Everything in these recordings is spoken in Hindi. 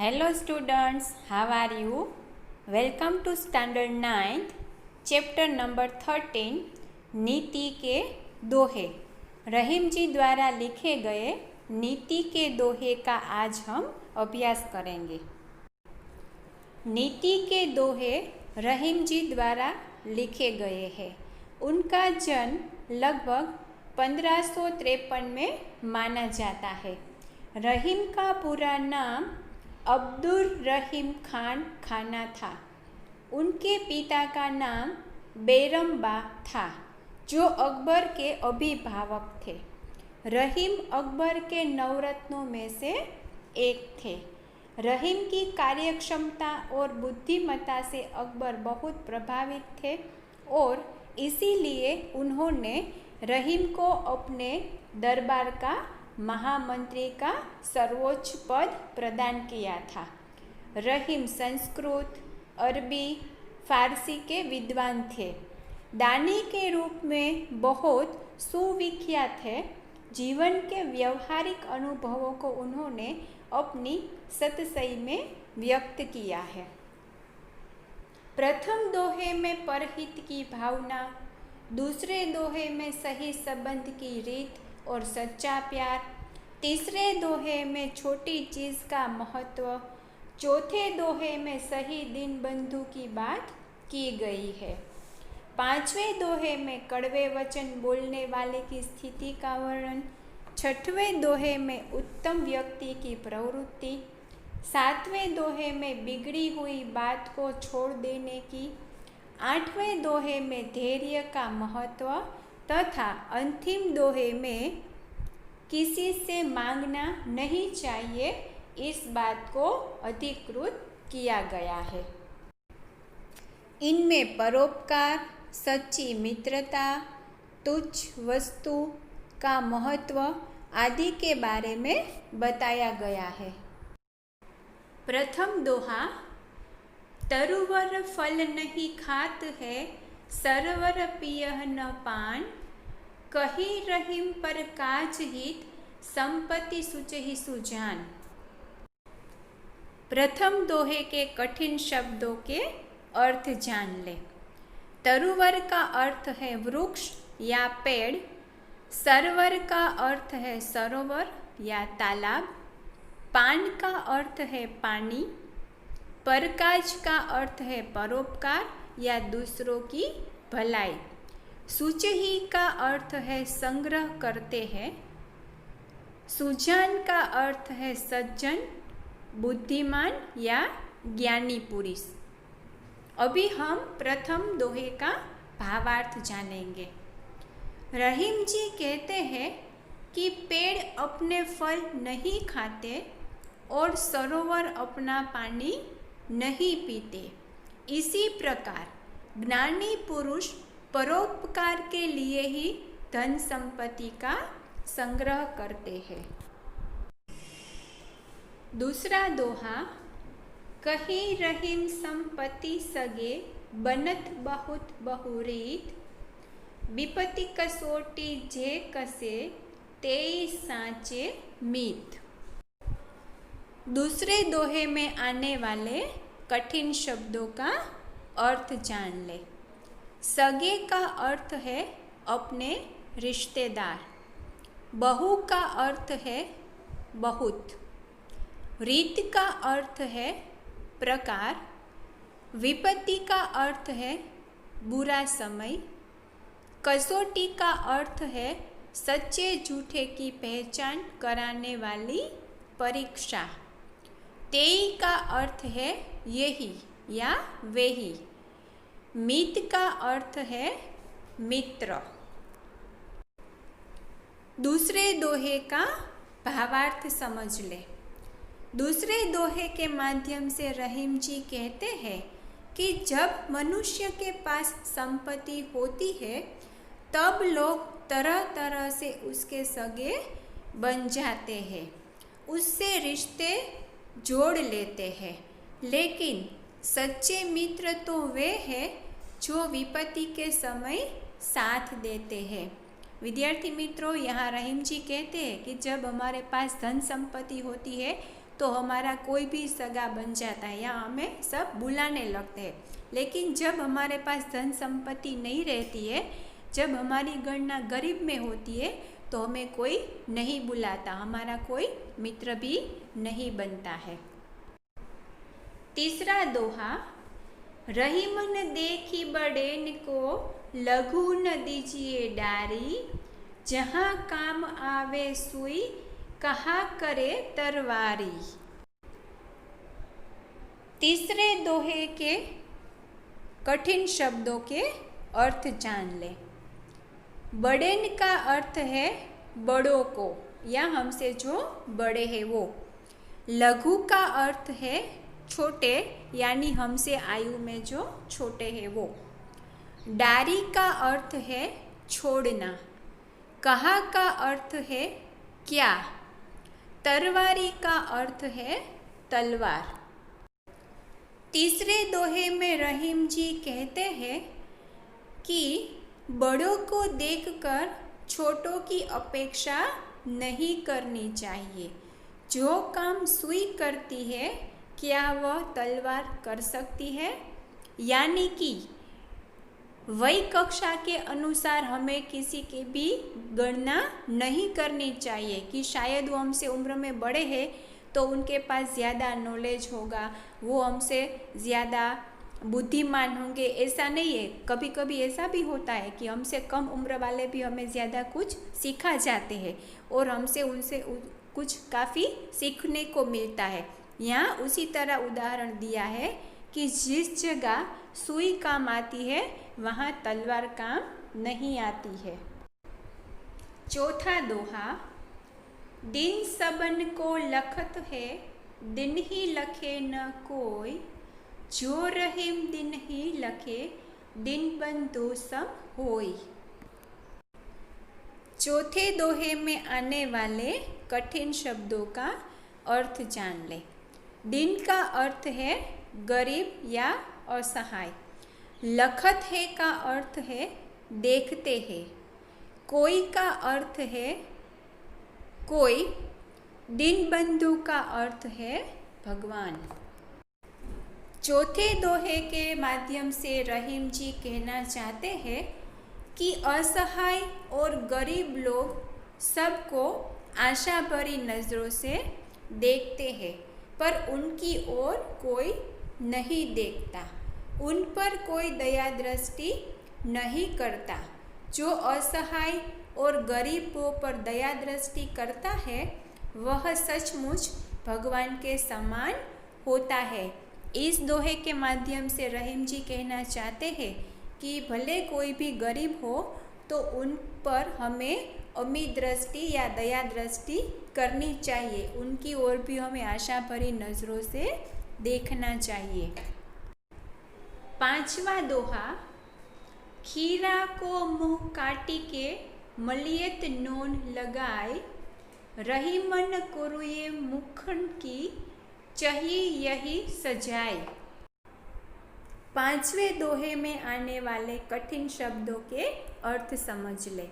Hello students, how are you? Welcome to Standard 9th, Chapter number 13, नीति के दोहे। रहीम जी द्वारा लिखे गए नीति के दोहे का आज हम अभ्यास करेंगे। नीति के दोहे रहीम जी द्वारा लिखे गए हैं। उनका जन्म लगभग 1553 में माना जाता है। रहीम का पूरा नाम अब्दुल रहीम खान खाना था। उनके पिता का नाम बैरम-बा था, जो अकबर के अभिभावक थे। रहीम अकबर के नवरत्नों में से एक थे। रहीम की कार्यक्षमता और बुद्धिमत्ता से अकबर बहुत प्रभावित थे और इसीलिए उन्होंने रहीम को अपने दरबार का महामंत्री का सर्वोच्च पद प्रदान किया था। रहीम संस्कृत, अरबी, फारसी के विद्वान थे। दानी के रूप में बहुत सुविख्यात है। जीवन के व्यवहारिक अनुभवों को उन्होंने अपनी सतसई में व्यक्त किया है। प्रथम दोहे में परहित की भावना, दूसरे दोहे में सही संबंध की रीत और सच्चा प्यार, तीसरे दोहे में छोटी चीज़ का महत्व, चौथे दोहे में सही दीन बंधु की बात की गई है। पांचवें दोहे में कड़वे वचन बोलने वाले की स्थिति का वर्णन, छठवें दोहे में उत्तम व्यक्ति की प्रवृत्ति, सातवें दोहे में बिगड़ी हुई बात को छोड़ देने की, आठवें दोहे में धैर्य का महत्व तथा अंतिम दोहे में किसी से मांगना नहीं चाहिए, इस बात को अधिकृत किया गया है। इनमें परोपकार, सच्ची मित्रता, तुच्छ वस्तु का महत्व आदि के बारे में बताया गया है। प्रथम दोहा, तरुवर फल नहीं खात है, सरवर पियह न पान, कही रहीम पर काज हित, संपत्ति सुचहि सुजान। प्रथम दोहे के कठिन शब्दों के अर्थ जान ले। तरुवर का अर्थ है वृक्ष या पेड़, सरवर का अर्थ है सरोवर या तालाब, पान का अर्थ है पानी, परकाज का अर्थ है परोपकार या दूसरों की भलाई, सुचहि का अर्थ है संग्रह करते हैं, सुजान का अर्थ है सज्जन, बुद्धिमान या ज्ञानी पुरुष। अभी हम प्रथम दोहे का भावार्थ जानेंगे। रहीम जी कहते हैं कि पेड़ अपने फल नहीं खाते और सरोवर अपना पानी नहीं पीते। इसी प्रकार ज्ञानी पुरुष परोपकार के लिए ही धन संपत्ति का संग्रह करते हैं। दूसरा दोहा, कही रहीम संपत्ति सगे, बनत बहुत बहुरीत, विपत्ति कसोटी जे कसे, तेई साँचे मीत। दूसरे दोहे में आने वाले कठिन शब्दों का अर्थ जान ले। सगे का अर्थ है अपने रिश्तेदार, बहु का अर्थ है बहुत, रीत का अर्थ है प्रकार, विपत्ति का अर्थ है बुरा समय, कसौटी का अर्थ है सच्चे झूठे की पहचान कराने वाली परीक्षा, तेई का अर्थ है यही या वेही, मित का अर्थ है मित्र। दूसरे दोहे का भावार्थ समझ ले। दूसरे दोहे के माध्यम से रहीम जी कहते हैं कि जब मनुष्य के पास संपत्ति होती है तब लोग तरह तरह से उसके सगे बन जाते हैं, उससे रिश्ते जोड़ लेते हैं, लेकिन सच्चे मित्र तो वे हैं जो विपत्ति के समय साथ देते हैं। विद्यार्थी मित्रों, यहाँ रहीम जी कहते हैं कि जब हमारे पास धन संपत्ति होती है तो हमारा कोई भी सगा बन जाता है या हमें सब बुलाने लगते हैं। लेकिन जब हमारे पास धन संपत्ति नहीं रहती है, जब हमारी गणना गरीब में होती है, तो हमें कोई नहीं बुलाता, हमारा कोई मित्र भी नहीं बनता है। तीसरा दोहा, रहीमन देखी बड़ेन को लघु न दीजिए डारी, जहाँ काम आवे सुई कहा करे तरवारी। तीसरे दोहे के कठिन शब्दों के अर्थ जान ले। बड़ेन का अर्थ है बड़ों को या हमसे जो बड़े हैं वो। लघु का अर्थ है छोटे यानी हमसे आयु में जो छोटे हैं वो। डारी का अर्थ है छोड़ना। कहा का अर्थ है क्या। तरवारी का अर्थ है तलवार। तीसरे दोहे में रहीम जी कहते हैं कि बड़ों को देखकर छोटों की अपेक्षा नहीं करनी चाहिए। जो काम सुई करती है क्या वह तलवार कर सकती है। यानी कि वही कक्षा के अनुसार हमें किसी की भी गणना नहीं करनी चाहिए कि शायद वो हमसे उम्र में बड़े हैं तो उनके पास ज़्यादा नॉलेज होगा, वो हमसे ज़्यादा बुद्धिमान होंगे, ऐसा नहीं है। कभी कभी ऐसा भी होता है कि हमसे कम उम्र वाले भी हमें ज़्यादा कुछ सिखा जाते हैं और हमसे उनसे कुछ काफ़ी सीखने को मिलता है। यहाँ उसी तरह उदाहरण दिया है कि जिस जगह सुई काम आती है वहाँ तलवार काम नहीं आती है। चौथा दोहा, दिन सबन को लखत है दिन ही लखे न कोई, जो रहीम दिन ही लखे दिन बंधु सब होई। चौथे दोहे में आने वाले कठिन शब्दों का अर्थ जान ले। दिन का अर्थ है गरीब या असहाय। लखत है का अर्थ है देखते हैं। कोई का अर्थ है कोई। दिन बंधु का अर्थ है भगवान। चौथे दोहे के माध्यम से रहीम जी कहना चाहते हैं कि असहाय और गरीब लोग सबको आशा भरी नज़रों से देखते हैं पर उनकी ओर कोई नहीं देखता, उन पर कोई दया दृष्टि नहीं करता। जो असहाय और गरीबों पर दया दृष्टि करता है वह सचमुच भगवान के समान होता है। इस दोहे के माध्यम से रहीम जी कहना चाहते हैं कि भले कोई भी गरीब हो तो उन पर हमें उम्मीद दृष्टि या दया दृष्टि करनी चाहिए, उनकी ओर भी हमें आशा भरी नज़रों से देखना चाहिए। पांचवा दोहा, खीरा को मुँह काटी के मलियत नोन लगाए, रहीमन कुरुए मुखन की चाहिए यही सजाए। पांचवें दोहे में आने वाले कठिन शब्दों के अर्थ समझ ले।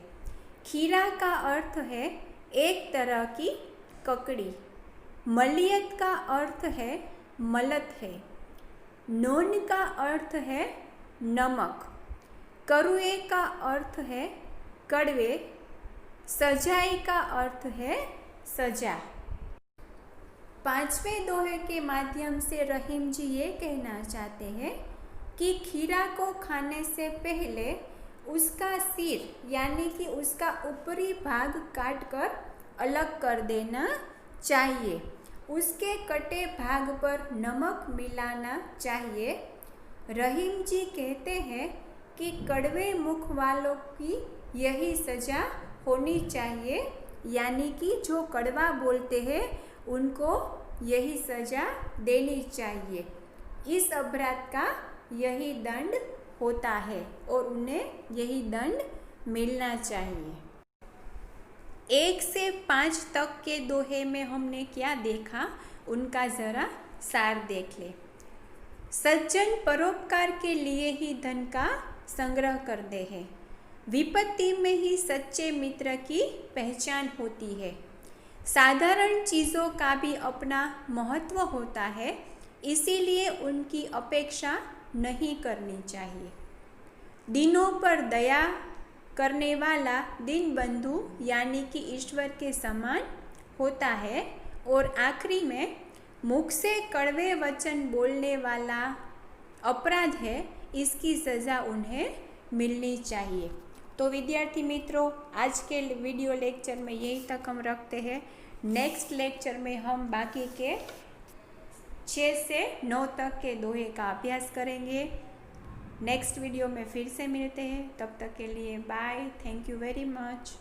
खीरा का अर्थ है एक तरह की ककड़ी। मलियत का अर्थ है मलत है। नोन का अर्थ है नमक। करुए का अर्थ है कड़वे। सजाए का अर्थ है सजा। पांचवें दोहे के माध्यम से रहीम जी ये कहना चाहते हैं कि खीरा को खाने से पहले उसका सिर यानी कि उसका ऊपरी भाग काट कर अलग कर देना चाहिए। उसके कटे भाग पर नमक मिलाना चाहिए। रहीम जी कहते हैं कि कड़वे मुख वालों की यही सजा होनी चाहिए, यानी कि जो कड़वा बोलते हैं उनको यही सजा देनी चाहिए। इस अपराध का यही दंड होता है और उन्हें यही दंड मिलना चाहिए। 1 से 5 तक के दोहे में हमने क्या देखा उनका ज़रा सार देख ले। सज्जन परोपकार के लिए ही धन का संग्रह करते हैं। विपत्ति में ही सच्चे मित्र की पहचान होती है। साधारण चीज़ों का भी अपना महत्व होता है, इसीलिए उनकी अपेक्षा नहीं करनी चाहिए। दीनों पर दया करने वाला दीनबंधु यानी कि ईश्वर के समान होता है। और आखिरी में, मुख से कड़वे वचन बोलने वाला अपराध है, इसकी सज़ा उन्हें मिलनी चाहिए। तो विद्यार्थी मित्रों, आज के वीडियो लेक्चर में यही तक हम रखते हैं। नेक्स्ट लेक्चर में हम बाकी के 6 से 9 तक के दोहे का अभ्यास करेंगे। नेक्स्ट वीडियो में फिर से मिलते हैं, तब तक के लिए bye. Thank you very much.